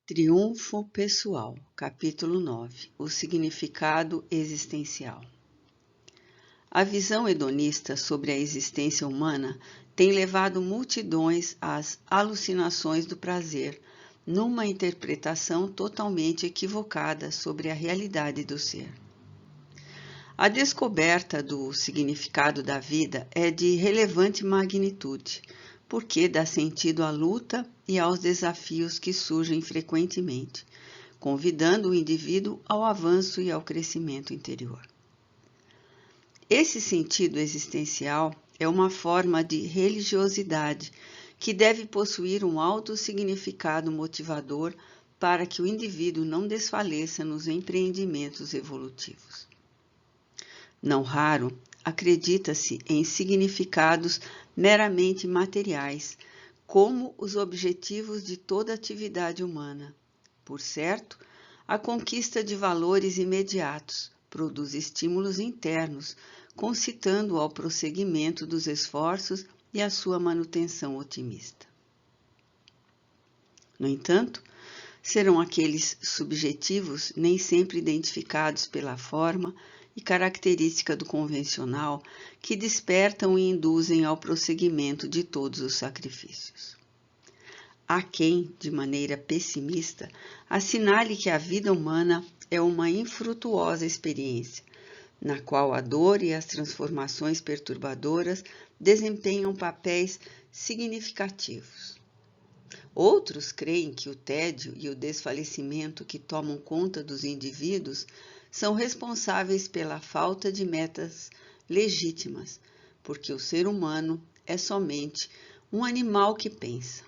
Triunfo pessoal, capítulo 9. O significado existencial. A visão hedonista sobre a existência humana tem levado multidões às alucinações do prazer, numa interpretação totalmente equivocada sobre a realidade do ser. A descoberta do significado da vida é de relevante magnitude, porque dá sentido à luta e aos desafios que surgem frequentemente, convidando o indivíduo ao avanço e ao crescimento interior. Esse sentido existencial é uma forma de religiosidade que deve possuir um alto significado motivador para que o indivíduo não desfaleça nos empreendimentos evolutivos. Não raro, acredita-se em significados meramente materiais, como os objetivos de toda atividade humana. Por certo, a conquista de valores imediatos produz estímulos internos, concitando ao prosseguimento dos esforços e à sua manutenção otimista. No entanto, serão aqueles subjetivos nem sempre identificados pela forma e característica do convencional que despertam e induzem ao prosseguimento de todos os sacrifícios. Há quem, de maneira pessimista, assinale que a vida humana é uma infrutuosa experiência, na qual a dor e as transformações perturbadoras desempenham papéis significativos. Outros creem que o tédio e o desfalecimento que tomam conta dos indivíduos são responsáveis pela falta de metas legítimas, porque o ser humano é somente um animal que pensa.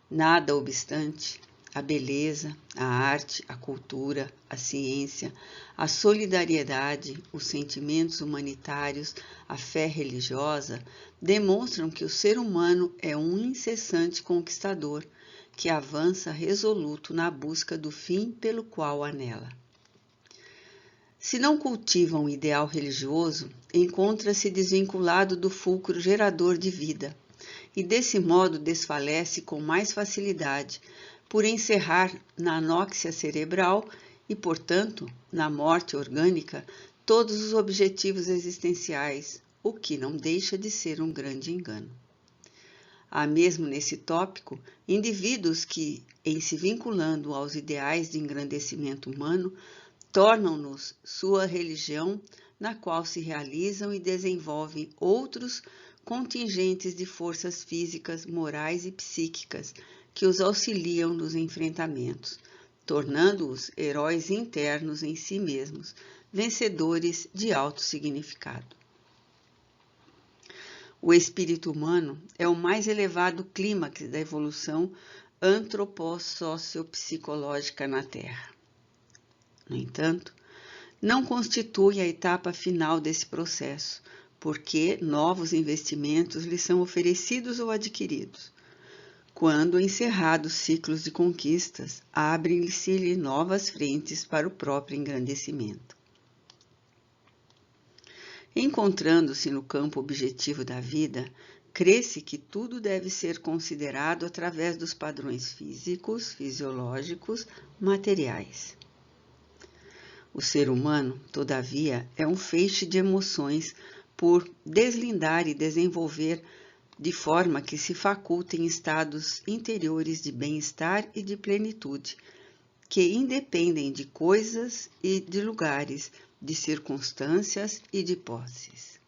Nada obstante, a beleza, a arte, a cultura, a ciência, a solidariedade, os sentimentos humanitários, a fé religiosa demonstram que o ser humano é um incessante conquistador que avança resoluto na busca do fim pelo qual anela. Se não cultiva um ideal religioso, encontra-se desvinculado do fulcro gerador de vida e desse modo desfalece com mais facilidade, por encerrar na anóxia cerebral e, portanto, na morte orgânica, todos os objetivos existenciais, o que não deixa de ser um grande engano. Há mesmo nesse tópico indivíduos que, em se vinculando aos ideais de engrandecimento humano, tornam-nos sua religião, na qual se realizam e desenvolvem outros contingentes de forças físicas, morais e psíquicas que os auxiliam nos enfrentamentos, tornando-os heróis internos em si mesmos, vencedores de alto significado. O espírito humano é o mais elevado clímax da evolução antropossociopsicológica na Terra. No entanto, não constitui a etapa final desse processo, porque novos investimentos lhe são oferecidos ou adquiridos. Quando encerrados ciclos de conquistas, abrem-se-lhe novas frentes para o próprio engrandecimento. Encontrando-se no campo objetivo da vida, crê-se que tudo deve ser considerado através dos padrões físicos, fisiológicos, materiais. O ser humano, todavia, é um feixe de emoções por deslindar e desenvolver de forma que se facultem estados interiores de bem-estar e de plenitude, que independem de coisas e de lugares, de circunstâncias e de posses.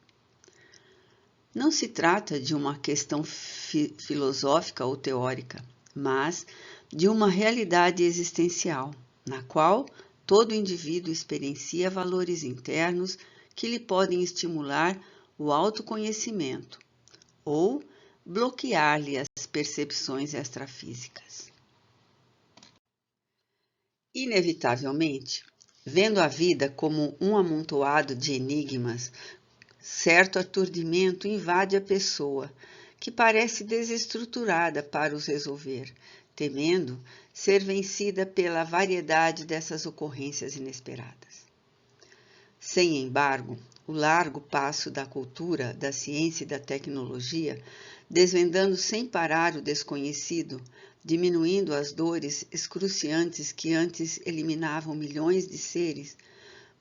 Não se trata de uma questão filosófica ou teórica, mas de uma realidade existencial, na qual todo indivíduo experiencia valores internos que lhe podem estimular o autoconhecimento ou bloquear-lhe as percepções extrafísicas. Inevitavelmente, vendo a vida como um amontoado de enigmas, certo aturdimento invade a pessoa, que parece desestruturada para os resolver, temendo ser vencida pela variedade dessas ocorrências inesperadas. Sem embargo, o largo passo da cultura, da ciência e da tecnologia desvendando sem parar o desconhecido, diminuindo as dores excruciantes que antes eliminavam milhões de seres,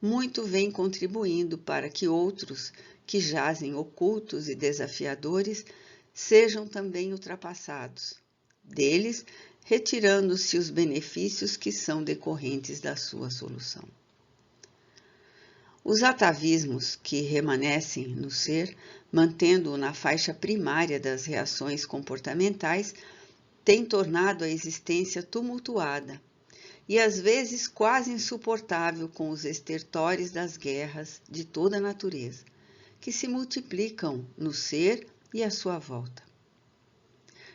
muito vem contribuindo para que outros, que jazem ocultos e desafiadores, sejam também ultrapassados, deles retirando-se os benefícios que são decorrentes da sua solução. Os atavismos que remanescem no ser, mantendo-o na faixa primária das reações comportamentais, têm tornado a existência tumultuada e às vezes quase insuportável com os estertores das guerras de toda a natureza, que se multiplicam no ser e à sua volta.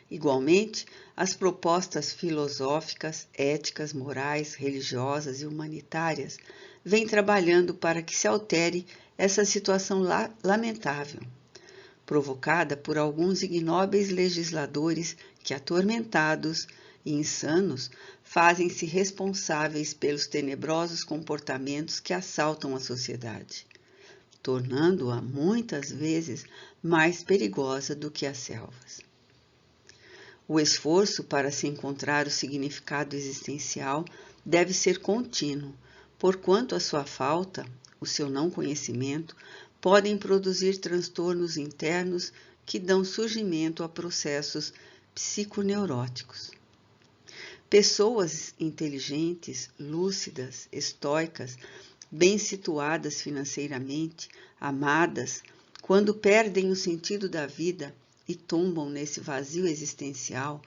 Igualmente, as propostas filosóficas, éticas, morais, religiosas e humanitárias vêm trabalhando para que se altere essa situação lamentável, provocada por alguns ignóbeis legisladores que, atormentados e insanos, fazem-se responsáveis pelos tenebrosos comportamentos que assaltam a sociedade, tornando-a muitas vezes mais perigosa do que as selvas. O esforço para se encontrar o significado existencial deve ser contínuo, porquanto a sua falta, o seu não conhecimento, podem produzir transtornos internos que dão surgimento a processos psiconeuróticos. Pessoas inteligentes, lúcidas, estoicas, bem situadas financeiramente, amadas, quando perdem o sentido da vida e tombam nesse vazio existencial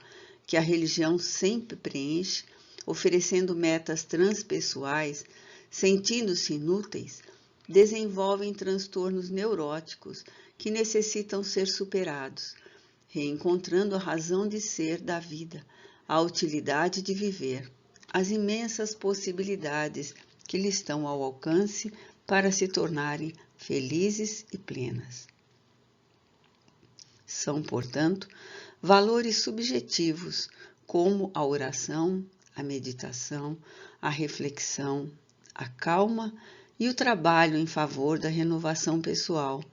que a religião sempre preenche, oferecendo metas transpessoais, sentindo-se inúteis, desenvolvem transtornos neuróticos que necessitam ser superados, reencontrando a razão de ser da vida, a utilidade de viver, as imensas possibilidades que lhes estão ao alcance para se tornarem felizes e plenas. São, portanto, valores subjetivos como a oração, a meditação, a reflexão, a calma e o trabalho em favor da renovação pessoal,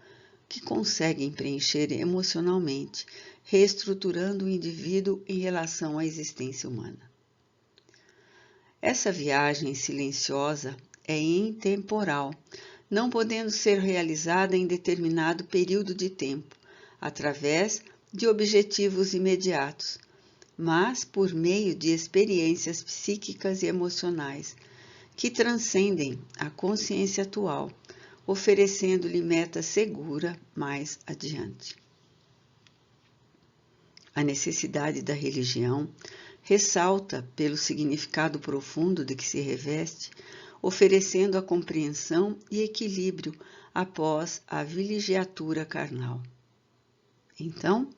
que conseguem preencher emocionalmente, reestruturando o indivíduo em relação à existência humana. Essa viagem silenciosa é intemporal, não podendo ser realizada em determinado período de tempo, através de objetivos imediatos, mas por meio de experiências psíquicas e emocionais que transcendem a consciência atual, oferecendo-lhe meta segura mais adiante. A necessidade da religião ressalta pelo significado profundo de que se reveste, oferecendo a compreensão e equilíbrio após a vilegiatura carnal. Então,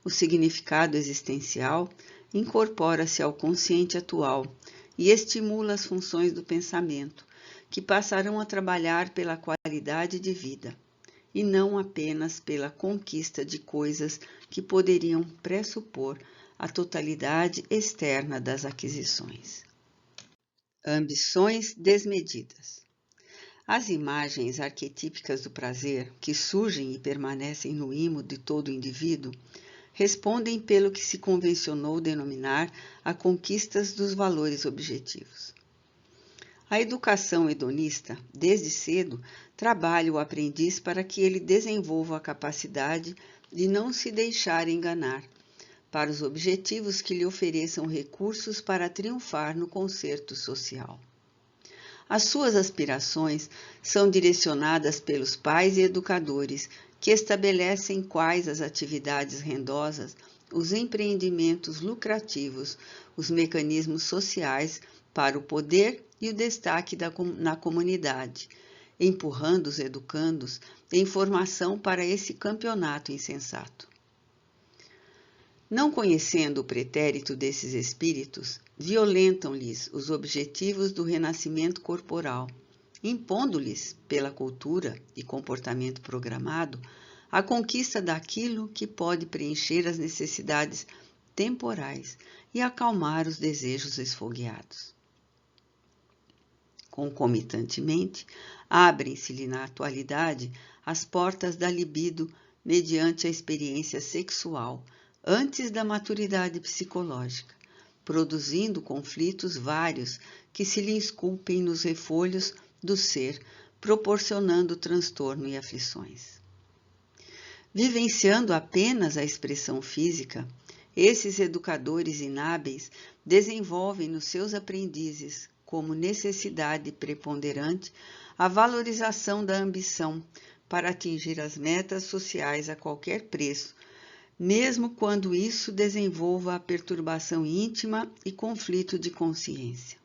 o significado existencial incorpora-se ao consciente atual e estimula as funções do pensamento, que passarão a trabalhar pela qualidade de vida, e não apenas pela conquista de coisas que poderiam pressupor a totalidade externa das aquisições. Ambições desmedidas. As imagens arquetípicas do prazer, que surgem e permanecem no imo de todo indivíduo, respondem pelo que se convencionou denominar a conquista dos valores objetivos. A educação hedonista, desde cedo, trabalha o aprendiz para que ele desenvolva a capacidade de não se deixar enganar, para os objetivos que lhe ofereçam recursos para triunfar no concerto social. As suas aspirações são direcionadas pelos pais e educadores, que estabelecem quais as atividades rendosas, os empreendimentos lucrativos, os mecanismos sociais para o poder e o destaque na comunidade, empurrando os educandos em formação para esse campeonato insensato. Não conhecendo o pretérito desses espíritos, violentam-lhes os objetivos do renascimento corporal, impondo-lhes, pela cultura e comportamento programado, a conquista daquilo que pode preencher as necessidades temporais e acalmar os desejos esfogueados. Concomitantemente, abrem-se-lhe na atualidade as portas da libido mediante a experiência sexual, antes da maturidade psicológica, produzindo conflitos vários que se lhe esculpem nos refolhos do ser, proporcionando transtorno e aflições. Vivenciando apenas a expressão física, esses educadores inábeis desenvolvem nos seus aprendizes, como necessidade preponderante, a valorização da ambição para atingir as metas sociais a qualquer preço, mesmo quando isso desenvolva a perturbação íntima e conflito de consciência.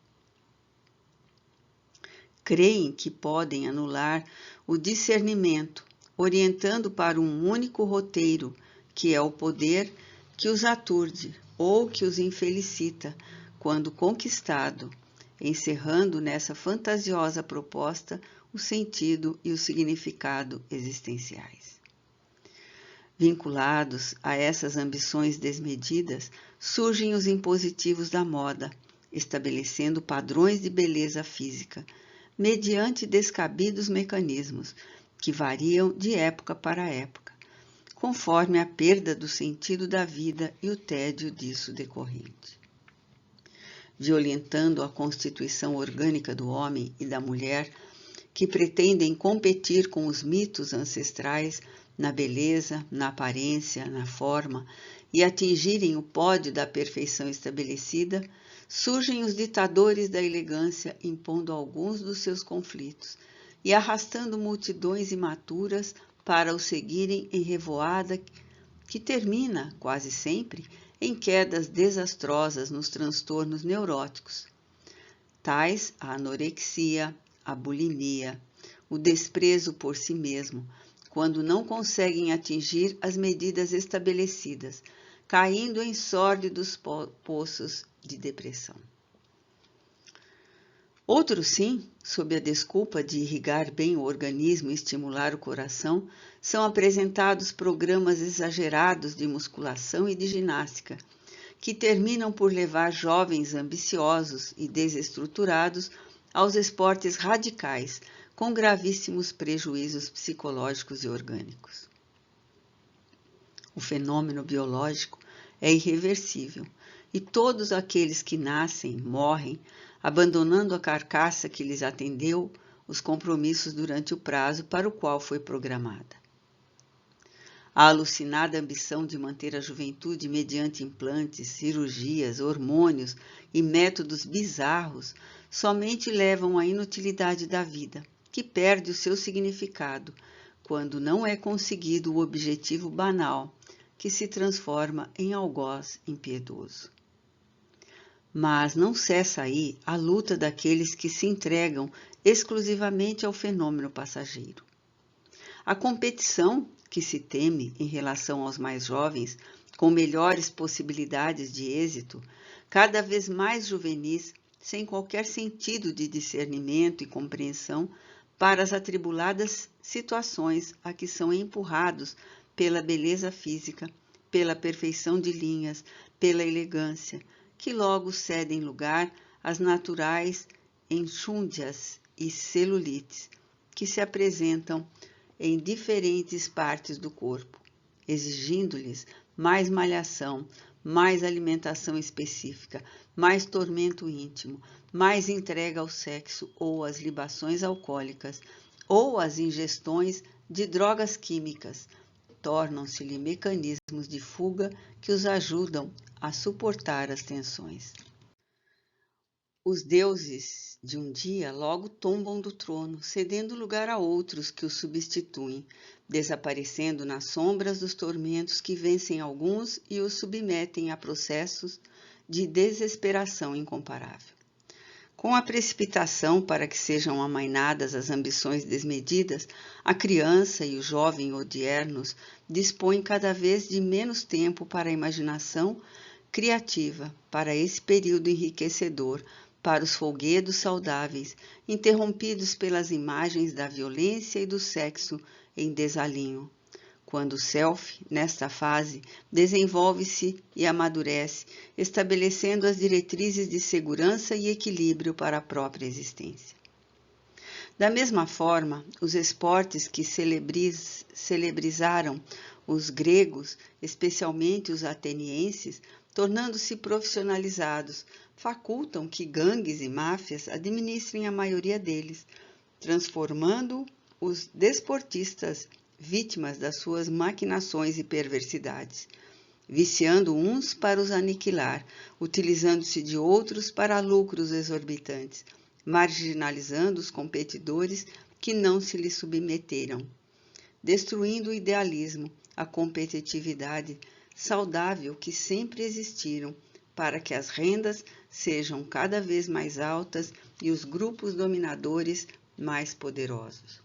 Creem que podem anular o discernimento, orientando para um único roteiro, que é o poder que os aturde ou que os infelicita quando conquistado, encerrando nessa fantasiosa proposta o sentido e o significado existenciais. Vinculados a essas ambições desmedidas, surgem os impositivos da moda, estabelecendo padrões de beleza física, mediante descabidos mecanismos que variam de época para época, conforme a perda do sentido da vida e o tédio disso decorrente. Violentando a constituição orgânica do homem e da mulher, que pretendem competir com os mitos ancestrais na beleza, na aparência, na forma, e atingirem o pódio da perfeição estabelecida, surgem os ditadores da elegância impondo alguns dos seus conflitos e arrastando multidões imaturas para o seguirem em revoada que termina, quase sempre, em quedas desastrosas nos transtornos neuróticos, tais a anorexia, a bulimia, o desprezo por si mesmo, quando não conseguem atingir as medidas estabelecidas, caindo em sórdidos poços de depressão. Outros, sim, sob a desculpa de irrigar bem o organismo e estimular o coração, são apresentados programas exagerados de musculação e de ginástica, que terminam por levar jovens ambiciosos e desestruturados aos esportes radicais, com gravíssimos prejuízos psicológicos e orgânicos. O fenômeno biológico é irreversível, e todos aqueles que nascem morrem, abandonando a carcaça que lhes atendeu os compromissos durante o prazo para o qual foi programada. A alucinada ambição de manter a juventude mediante implantes, cirurgias, hormônios e métodos bizarros somente levam à inutilidade da vida, que perde o seu significado quando não é conseguido o objetivo banal, que se transforma em algoz impiedoso. Mas não cessa aí a luta daqueles que se entregam exclusivamente ao fenômeno passageiro. A competição que se teme em relação aos mais jovens, com melhores possibilidades de êxito, cada vez mais juvenis, sem qualquer sentido de discernimento e compreensão para as atribuladas situações a que são empurrados pela beleza física, pela perfeição de linhas, pela elegância, que logo cedem lugar às naturais enxúndias e celulites, que se apresentam em diferentes partes do corpo, exigindo-lhes mais malhação, mais alimentação específica, mais tormento íntimo, mais entrega ao sexo ou às libações alcoólicas, ou às ingestões de drogas químicas, tornam-se-lhe mecanismos de fuga que os ajudam a suportar as tensões. Os deuses de um dia logo tombam do trono, cedendo lugar a outros que os substituem, desaparecendo nas sombras dos tormentos que vencem alguns e os submetem a processos de desesperação incomparável. Com a precipitação para que sejam amainadas as ambições desmedidas, a criança e o jovem odiernos dispõem cada vez de menos tempo para a imaginação criativa, para esse período enriquecedor, para os folguedos saudáveis, interrompidos pelas imagens da violência e do sexo em desalinho. Quando o self, nesta fase, desenvolve-se e amadurece, estabelecendo as diretrizes de segurança e equilíbrio para a própria existência. Da mesma forma, os esportes que celebrizaram os gregos, especialmente os atenienses, tornando-se profissionalizados, facultam que gangues e máfias administrem a maioria deles, transformando os desportistas vítimas das suas maquinações e perversidades, viciando uns para os aniquilar, utilizando-se de outros para lucros exorbitantes, marginalizando os competidores que não se lhes submeteram, destruindo o idealismo, a competitividade saudável que sempre existiram, para que as rendas sejam cada vez mais altas e os grupos dominadores mais poderosos.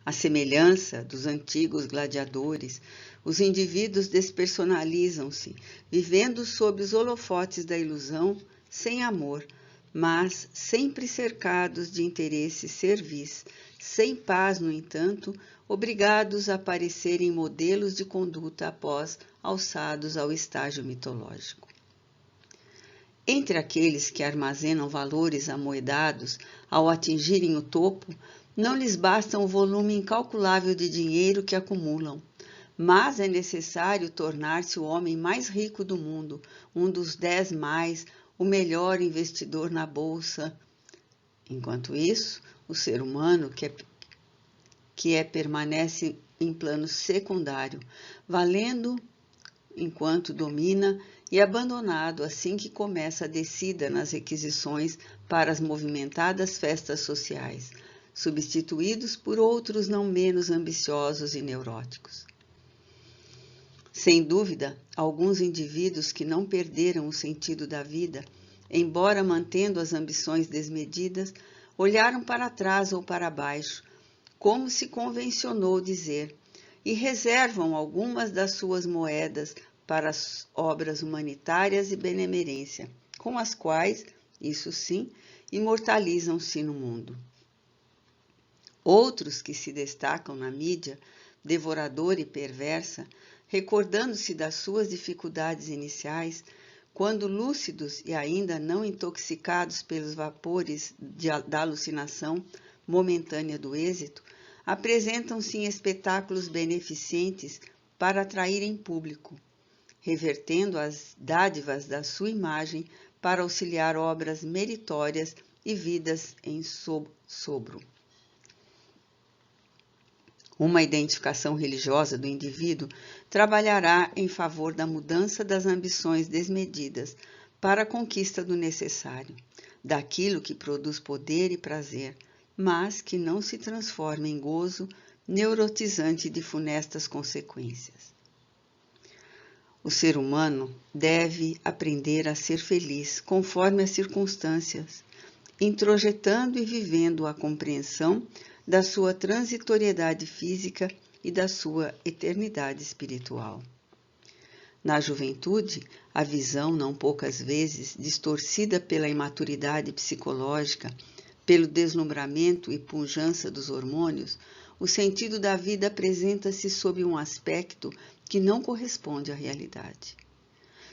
À semelhança dos antigos gladiadores, os indivíduos despersonalizam-se, vivendo sob os holofotes da ilusão, sem amor, mas sempre cercados de interesses servis, sem paz, no entanto, obrigados a parecerem modelos de conduta após alçados ao estágio mitológico. Entre aqueles que armazenam valores amoedados ao atingirem o topo, não lhes basta o volume incalculável de dinheiro que acumulam, mas é necessário tornar-se o homem mais rico do mundo, um dos 10 mais, o melhor investidor na bolsa. Enquanto isso, o ser humano permanece em plano secundário, valendo enquanto domina e abandonado assim que começa a descida nas requisições para as movimentadas festas sociais, substituídos por outros não menos ambiciosos e neuróticos. Sem dúvida, alguns indivíduos que não perderam o sentido da vida, embora mantendo as ambições desmedidas, olharam para trás ou para baixo, como se convencionou dizer, e reservam algumas das suas moedas para as obras humanitárias e benemerência, com as quais, isso sim, imortalizam-se no mundo. Outros que se destacam na mídia, devoradora e perversa, recordando-se das suas dificuldades iniciais, quando lúcidos e ainda não intoxicados pelos vapores da alucinação momentânea do êxito, apresentam-se em espetáculos beneficentes para atraírem público, revertendo as dádivas da sua imagem para auxiliar obras meritórias e vidas em sobro. Uma identificação religiosa do indivíduo trabalhará em favor da mudança das ambições desmedidas para a conquista do necessário, daquilo que produz poder e prazer, mas que não se transforma em gozo neurotizante de funestas consequências. O ser humano deve aprender a ser feliz conforme as circunstâncias, introjetando e vivendo a compreensão da sua transitoriedade física e da sua eternidade espiritual. Na juventude, a visão, não poucas vezes, distorcida pela imaturidade psicológica, pelo deslumbramento e pujança dos hormônios, o sentido da vida apresenta-se sob um aspecto que não corresponde à realidade.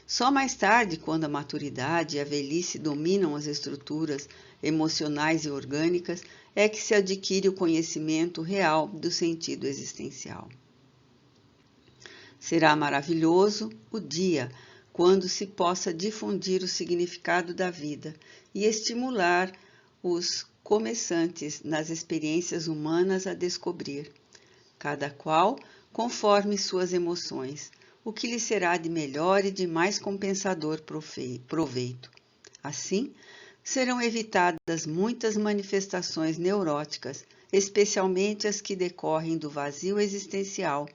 Só mais tarde, quando a maturidade e a velhice dominam as estruturas emocionais e orgânicas, é que se adquire o conhecimento real do sentido existencial. Será maravilhoso o dia quando se possa difundir o significado da vida e estimular os começantes nas experiências humanas a descobrir, cada qual conforme suas emoções, o que lhe será de melhor e de mais compensador proveito. Assim, serão evitadas muitas manifestações neuróticas, especialmente as que decorrem do vazio existencial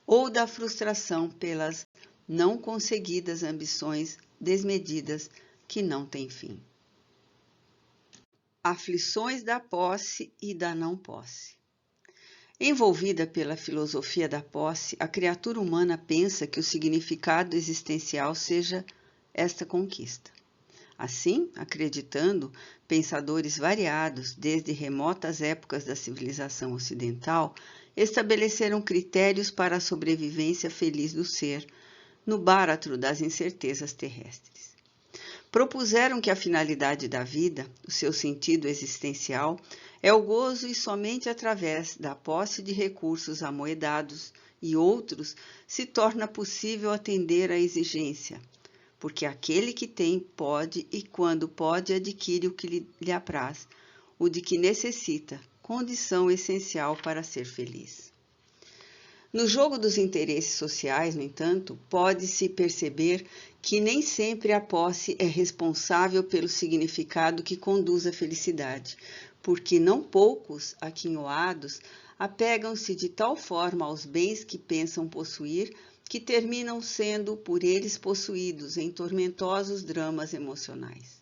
ou da frustração pelas não conseguidas ambições desmedidas que não têm fim. Aflições da posse e da não posse. Envolvida pela filosofia da posse, a criatura humana pensa que o significado existencial seja esta conquista. Assim, acreditando, pensadores variados, desde remotas épocas da civilização ocidental, estabeleceram critérios para a sobrevivência feliz do ser, no báratro das incertezas terrestres. propuseram que a finalidade da vida, o seu sentido existencial, é o gozo e somente através da posse de recursos amoedados e outros se torna possível atender à exigência, porque aquele que tem pode e quando pode adquire o que lhe apraz, o de que necessita, condição essencial para ser feliz. No jogo dos interesses sociais, no entanto, pode-se perceber que nem sempre a posse é responsável pelo significado que conduz à felicidade, porque não poucos, aquinhoados, apegam-se de tal forma aos bens que pensam possuir que terminam sendo por eles possuídos em tormentosos dramas emocionais.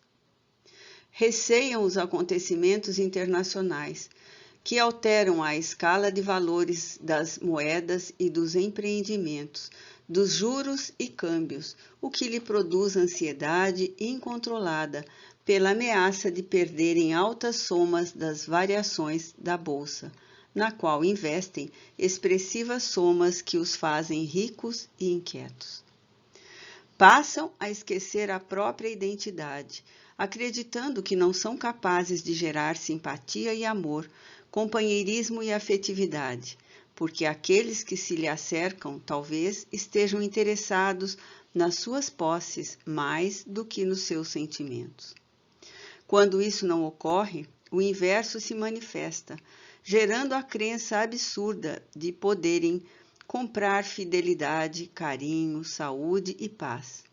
Receiam os acontecimentos internacionais, que alteram a escala de valores das moedas e dos empreendimentos, dos juros e câmbios, o que lhe produz ansiedade incontrolada pela ameaça de perderem altas somas das variações da bolsa, na qual investem expressivas somas que os fazem ricos e inquietos. Passam a esquecer a própria identidade, acreditando que não são capazes de gerar simpatia e amor, companheirismo e afetividade, porque aqueles que se lhe acercam talvez estejam interessados nas suas posses mais do que nos seus sentimentos. Quando isso não ocorre, o inverso se manifesta, gerando a crença absurda de poderem comprar fidelidade, carinho, saúde e paz.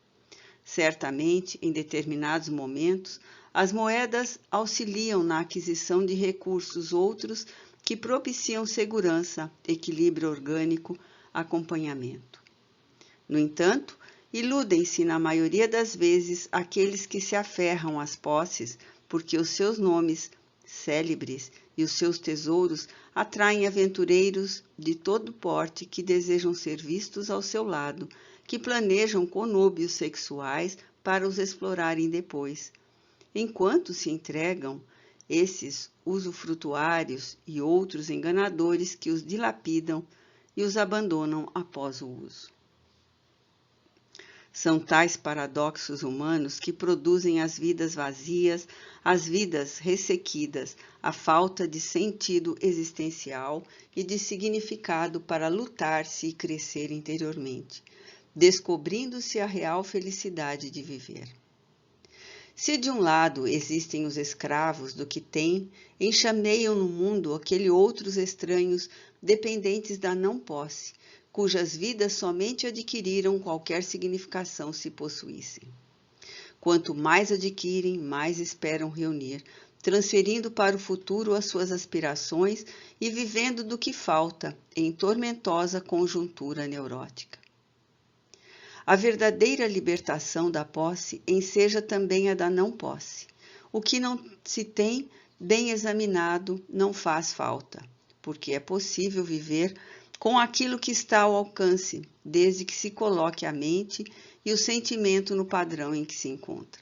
Certamente, em determinados momentos, as moedas auxiliam na aquisição de recursos outros que propiciam segurança, equilíbrio orgânico, acompanhamento. No entanto, iludem-se na maioria das vezes aqueles que se aferram às posses, porque os seus nomes célebres e os seus tesouros atraem aventureiros de todo porte que desejam ser vistos ao seu lado, que planejam conúbios sexuais para os explorarem depois. Enquanto se entregam esses usufrutuários e outros enganadores que os dilapidam e os abandonam após o uso. São tais paradoxos humanos que produzem as vidas vazias, as vidas ressequidas, a falta de sentido existencial e de significado para lutar-se e crescer interiormente, descobrindo-se a real felicidade de viver. Se de um lado existem os escravos do que têm, enxameiam no mundo aqueles outros estranhos dependentes da não-posse, cujas vidas somente adquiriram qualquer significação se possuíssem. Quanto mais adquirem, mais esperam reunir, transferindo para o futuro as suas aspirações e vivendo do que falta, em tormentosa conjuntura neurótica. A verdadeira libertação da posse enseja também a da não-posse. O que não se tem, bem examinado, não faz falta, porque é possível viver com aquilo que está ao alcance, desde que se coloque a mente e o sentimento no padrão em que se encontra.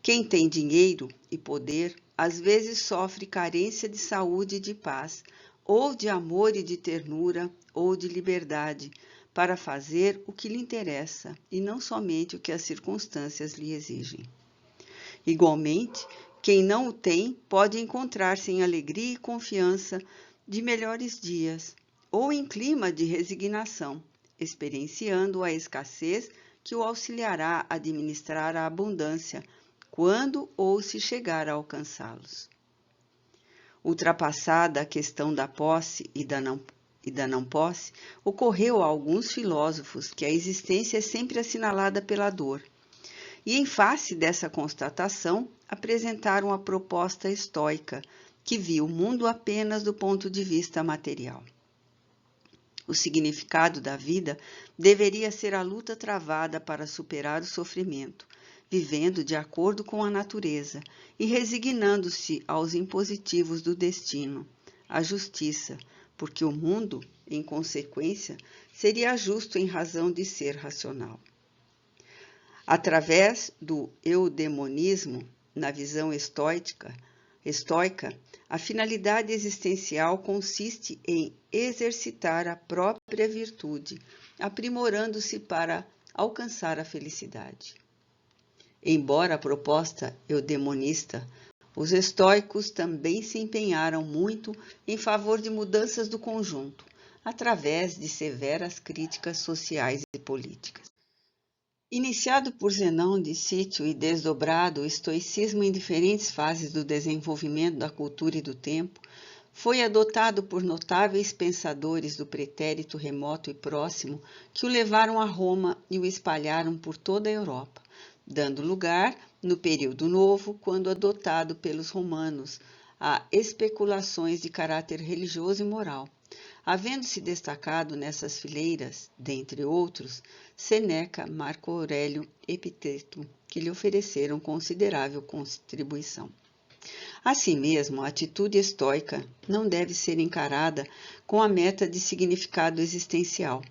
Quem tem dinheiro e poder, às vezes sofre carência de saúde e de paz, ou de amor e de ternura, ou de liberdade, para fazer o que lhe interessa e não somente o que as circunstâncias lhe exigem. Igualmente, quem não o tem pode encontrar-se em alegria e confiança de melhores dias, ou em clima de resignação, experienciando a escassez que o auxiliará a administrar a abundância, quando ou se chegar a alcançá-los. Ultrapassada a questão da posse e da não posse, ocorreu a alguns filósofos que a existência é sempre assinalada pela dor, e em face dessa constatação apresentaram a proposta estoica, que viu o mundo apenas do ponto de vista material. O significado da vida deveria ser a luta travada para superar o sofrimento, vivendo de acordo com a natureza e resignando-se aos impositivos do destino, à justiça, porque o mundo, em consequência, seria justo em razão de ser racional. Através do eudemonismo, na visão estoica, a finalidade existencial consiste em exercitar a própria virtude, aprimorando-se para alcançar a felicidade. Embora a proposta eudemonista, os estoicos também se empenharam muito em favor de mudanças do conjunto, através de severas críticas sociais e políticas. Iniciado por Zenão de Cítio e desdobrado o estoicismo em diferentes fases do desenvolvimento da cultura e do tempo, foi adotado por notáveis pensadores do pretérito remoto e próximo que o levaram a Roma e o espalharam por toda a Europa, dando lugar, no período novo, quando adotado pelos romanos, a especulações de caráter religioso e moral, havendo-se destacado nessas fileiras, dentre outros, Seneca, Marco Aurélio, Epiteto, que lhe ofereceram considerável contribuição. Assim mesmo, a atitude estoica não deve ser encarada com a meta de significado existencial,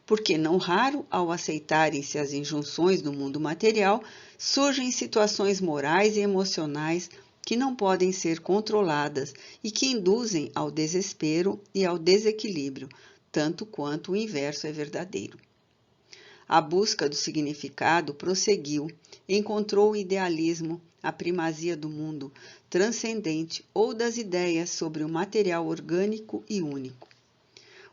porque não raro, ao aceitarem-se as injunções do mundo material, surgem situações morais e emocionais que não podem ser controladas e que induzem ao desespero e ao desequilíbrio, tanto quanto o inverso é verdadeiro. A busca do significado prosseguiu, encontrou o idealismo, a primazia do mundo transcendente ou das ideias sobre o material orgânico e único.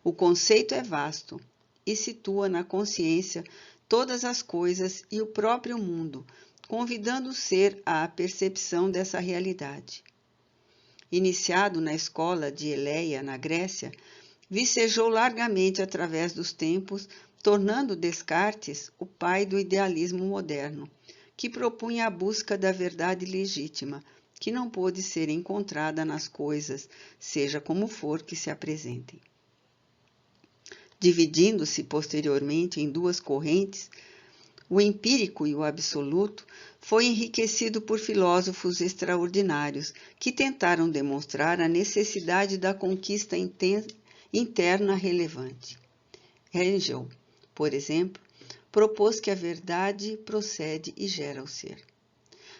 O conceito é vasto e situa na consciência todas as coisas e o próprio mundo, convidando o ser à percepção dessa realidade. Iniciado na escola de Eleia, na Grécia, vicejou largamente através dos tempos, tornando Descartes o pai do idealismo moderno, que propunha a busca da verdade legítima, que não pôde ser encontrada nas coisas, seja como for que se apresentem. Dividindo-se posteriormente em duas correntes, o empírico e o absoluto, foi enriquecido por filósofos extraordinários que tentaram demonstrar a necessidade da conquista interna relevante. Hegel, por exemplo, propôs que a verdade procede e gera o ser.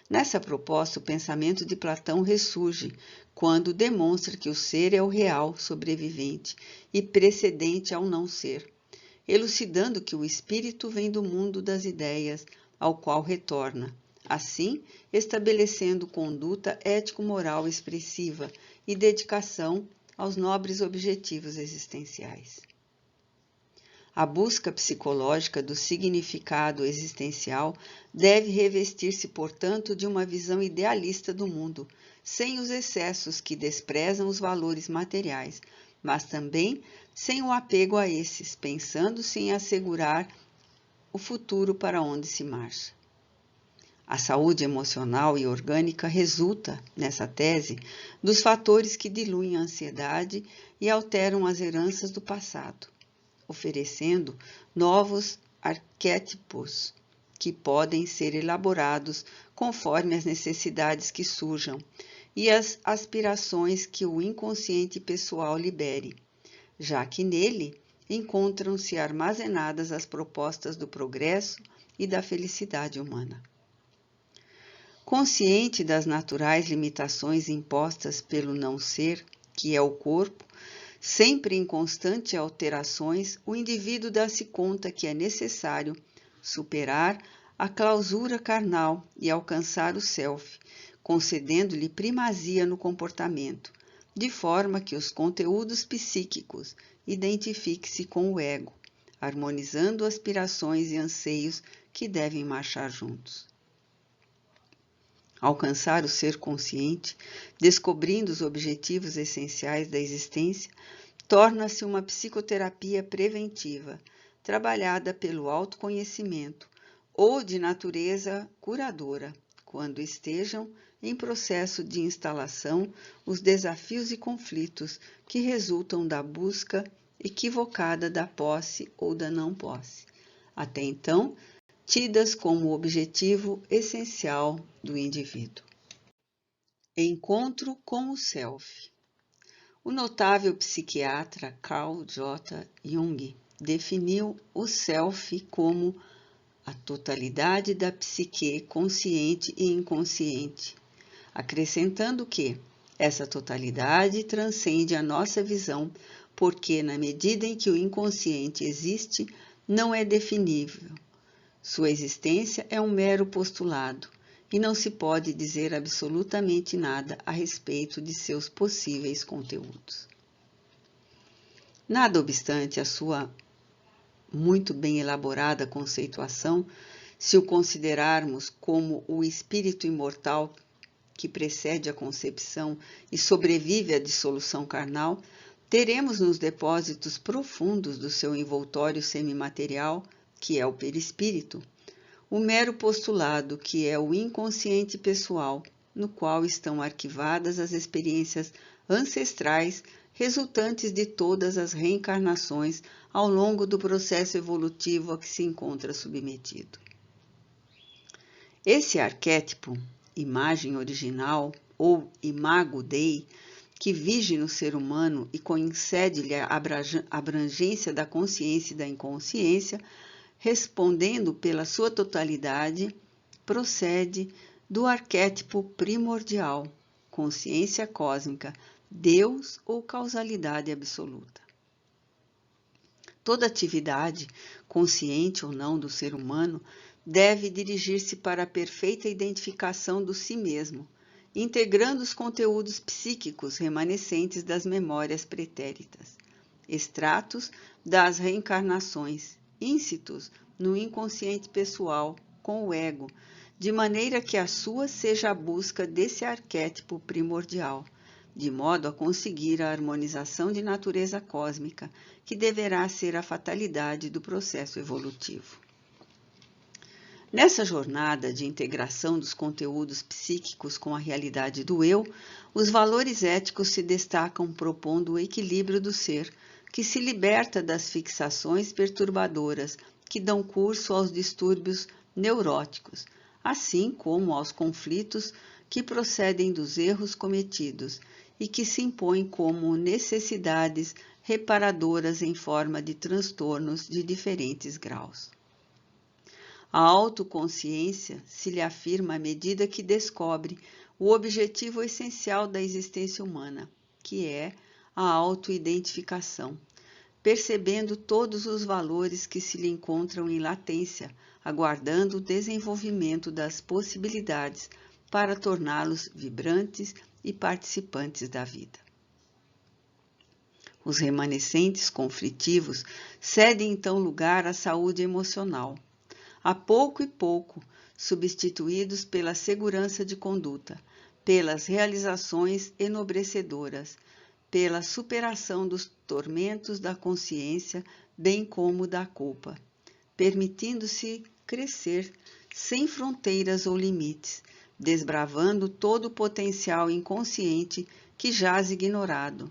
Nessa proposta, o pensamento de Platão ressurge quando demonstra que o ser é o real, sobrevivente e precedente ao não ser, elucidando que o espírito vem do mundo das ideias, ao qual retorna, assim estabelecendo conduta ético-moral expressiva e dedicação aos nobres objetivos existenciais. A busca psicológica do significado existencial deve revestir-se, portanto, de uma visão idealista do mundo, sem os excessos que desprezam os valores materiais, mas também sem o apego a esses, pensando-se em assegurar o futuro para onde se marcha. A saúde emocional e orgânica resulta, nessa tese, dos fatores que diluem a ansiedade e alteram as heranças do passado, oferecendo novos arquétipos que podem ser elaborados conforme as necessidades que surjam e as aspirações que o inconsciente pessoal libere, já que nele encontram-se armazenadas as propostas do progresso e da felicidade humana. Consciente das naturais limitações impostas pelo não-ser, que é o corpo, sempre em constantes alterações, o indivíduo dá-se conta que é necessário superar a clausura carnal e alcançar o self, concedendo-lhe primazia no comportamento, de forma que os conteúdos psíquicos identifiquem-se com o ego, harmonizando aspirações e anseios que devem marchar juntos. Alcançar o ser consciente, descobrindo os objetivos essenciais da existência, torna-se uma psicoterapia preventiva, trabalhada pelo autoconhecimento ou de natureza curadora, quando estejam em processo de instalação os desafios e conflitos que resultam da busca equivocada da posse ou da não posse, até então tidas como objetivo essencial do indivíduo. Encontro com o Self. O notável psiquiatra Carl J. Jung definiu o Self como a totalidade da psique consciente e inconsciente, acrescentando que essa totalidade transcende a nossa visão, porque, na medida em que o inconsciente existe, não é definível. Sua existência é um mero postulado e não se pode dizer absolutamente nada a respeito de seus possíveis conteúdos. Nada obstante a sua muito bem elaborada conceituação, se o considerarmos como o espírito imortal que precede a concepção e sobrevive à dissolução carnal, teremos nos depósitos profundos do seu envoltório semimaterial, que é o perispírito, o mero postulado que é o inconsciente pessoal, no qual estão arquivadas as experiências ancestrais resultantes de todas as reencarnações ao longo do processo evolutivo a que se encontra submetido. Esse arquétipo, imagem original ou imago Dei, que vige no ser humano e concede-lhe a abrangência da consciência e da inconsciência, respondendo pela sua totalidade, procede do arquétipo primordial, consciência cósmica, Deus ou causalidade absoluta. Toda atividade, consciente ou não do ser humano, deve dirigir-se para a perfeita identificação do si mesmo, integrando os conteúdos psíquicos remanescentes das memórias pretéritas, extratos das reencarnações, íncitos no inconsciente pessoal com o ego, de maneira que a sua seja a busca desse arquétipo primordial, de modo a conseguir a harmonização de natureza cósmica, que deverá ser a fatalidade do processo evolutivo. Nessa jornada de integração dos conteúdos psíquicos com a realidade do eu, os valores éticos se destacam propondo o equilíbrio do ser, que se liberta das fixações perturbadoras que dão curso aos distúrbios neuróticos, assim como aos conflitos que procedem dos erros cometidos e que se impõem como necessidades reparadoras em forma de transtornos de diferentes graus. A autoconsciência se lhe afirma à medida que descobre o objetivo essencial da existência humana, que é a autoidentificação, percebendo todos os valores que se lhe encontram em latência, aguardando o desenvolvimento das possibilidades para torná-los vibrantes e participantes da vida. Os remanescentes conflitivos cedem então lugar à saúde emocional, a pouco e pouco substituídos pela segurança de conduta, pelas realizações enobrecedoras, pela superação dos tormentos da consciência, bem como da culpa, permitindo-se crescer sem fronteiras ou limites, desbravando todo o potencial inconsciente que jaz ignorado,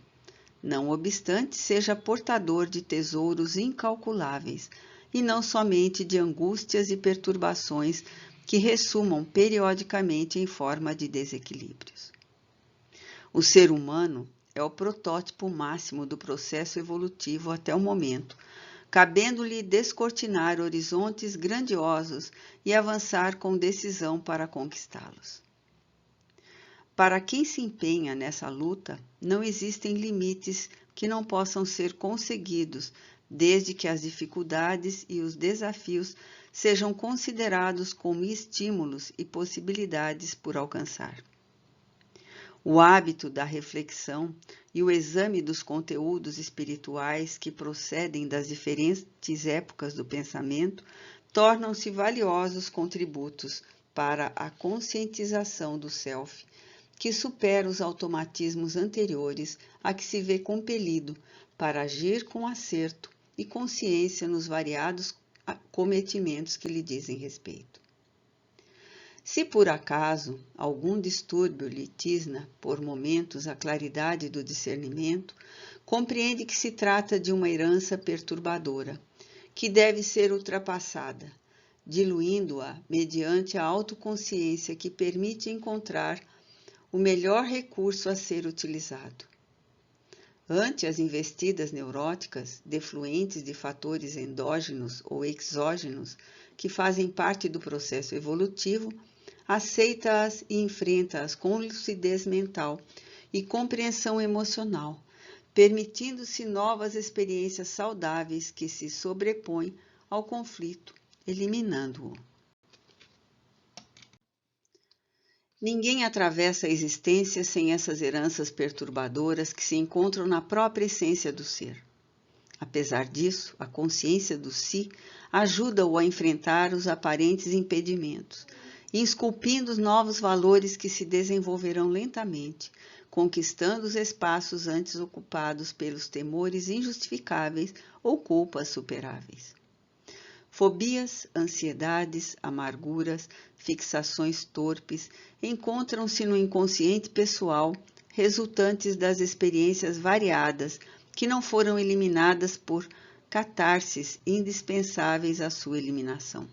não obstante seja portador de tesouros incalculáveis, e não somente de angústias e perturbações que ressumam periodicamente em forma de desequilíbrios. O ser humano é o protótipo máximo do processo evolutivo até o momento, cabendo-lhe descortinar horizontes grandiosos e avançar com decisão para conquistá-los. Para quem se empenha nessa luta, não existem limites que não possam ser conseguidos, desde que as dificuldades e os desafios sejam considerados como estímulos e possibilidades por alcançar. O hábito da reflexão e o exame dos conteúdos espirituais que procedem das diferentes épocas do pensamento tornam-se valiosos contributos para a conscientização do self, que supera os automatismos anteriores a que se vê compelido para agir com acerto e consciência nos variados cometimentos que lhe dizem respeito. Se por acaso algum distúrbio lhe tisna por momentos a claridade do discernimento, compreende que se trata de uma herança perturbadora, que deve ser ultrapassada, diluindo-a mediante a autoconsciência que permite encontrar o melhor recurso a ser utilizado. Ante as investidas neuróticas, defluentes de fatores endógenos ou exógenos que fazem parte do processo evolutivo, aceita-as e enfrenta-as com lucidez mental e compreensão emocional, permitindo-se novas experiências saudáveis que se sobrepõem ao conflito eliminando-o. Ninguém atravessa a existência sem essas heranças perturbadoras que se encontram na própria essência do ser. Apesar disso, a consciência do si ajuda-o a enfrentar os aparentes impedimentos, esculpindo os novos valores que se desenvolverão lentamente, conquistando os espaços antes ocupados pelos temores injustificáveis ou culpas superáveis. Fobias, ansiedades, amarguras, fixações torpes encontram-se no inconsciente pessoal, resultantes das experiências variadas que não foram eliminadas por catarses indispensáveis à sua eliminação.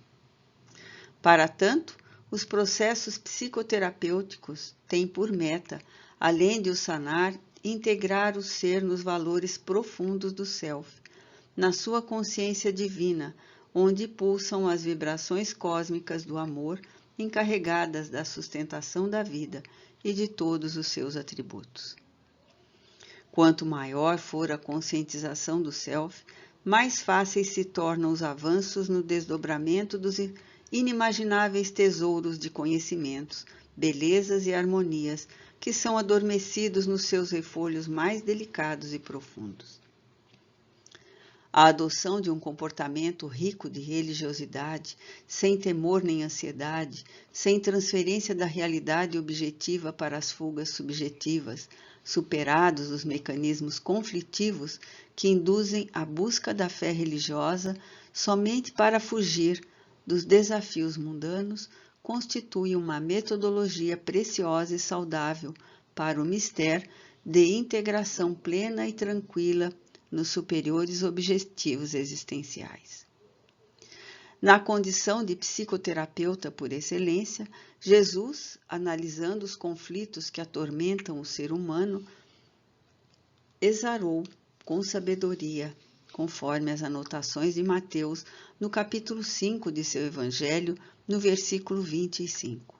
Para tanto, os processos psicoterapêuticos têm por meta, além de o sanar, integrar o ser nos valores profundos do self, na sua consciência divina, onde pulsam as vibrações cósmicas do amor encarregadas da sustentação da vida e de todos os seus atributos. Quanto maior for a conscientização do self, mais fáceis se tornam os avanços no desdobramento dos inimagináveis tesouros de conhecimentos, belezas e harmonias que são adormecidos nos seus refolhos mais delicados e profundos. A adoção de um comportamento rico de religiosidade, sem temor nem ansiedade, sem transferência da realidade objetiva para as fugas subjetivas, superados os mecanismos conflitivos que induzem a busca da fé religiosa somente para fugir dos desafios mundanos, constitui uma metodologia preciosa e saudável para o mistério de integração plena e tranquila nos superiores objetivos existenciais. Na condição de psicoterapeuta por excelência, Jesus, analisando os conflitos que atormentam o ser humano, exarou com sabedoria, conforme as anotações de Mateus, no capítulo 5 de seu Evangelho, no versículo 25.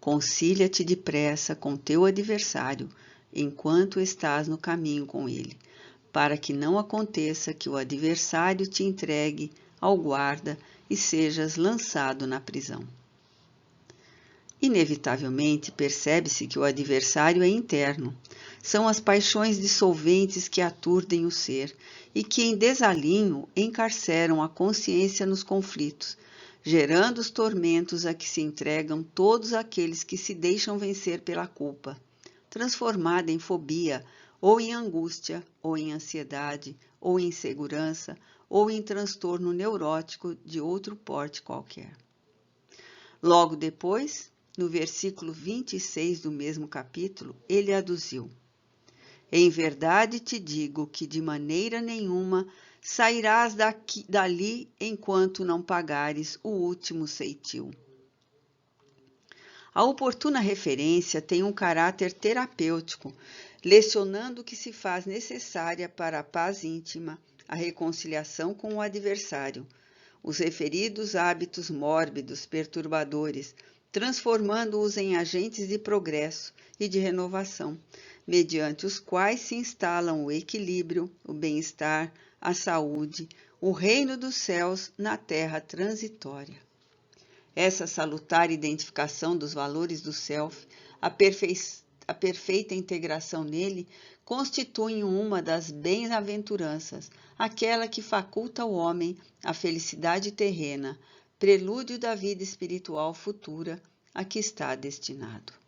Concilia-te depressa com teu adversário, enquanto estás no caminho com ele, para que não aconteça que o adversário te entregue ao guarda e sejas lançado na prisão. Inevitavelmente, percebe-se que o adversário é interno. São as paixões dissolventes que aturdem o ser e que, em desalinho, encarceram a consciência nos conflitos, gerando os tormentos a que se entregam todos aqueles que se deixam vencer pela culpa, transformada em fobia, ou em angústia, ou em ansiedade, ou em insegurança, ou em transtorno neurótico de outro porte qualquer. Logo depois, no versículo 26 do mesmo capítulo, ele aduziu: Em verdade te digo que de maneira nenhuma sairás dali enquanto não pagares o último ceitil. A oportuna referência tem um caráter terapêutico, lecionando o que se faz necessária para a paz íntima, a reconciliação com o adversário, os referidos hábitos mórbidos, perturbadores, transformando-os em agentes de progresso e de renovação, mediante os quais se instalam o equilíbrio, o bem-estar, a saúde, o reino dos céus na terra transitória. Essa salutar identificação dos valores do self, a perfeita integração nele, constituem uma das bem-aventuranças, aquela que faculta ao homem a felicidade terrena, prelúdio da vida espiritual futura a que está destinado.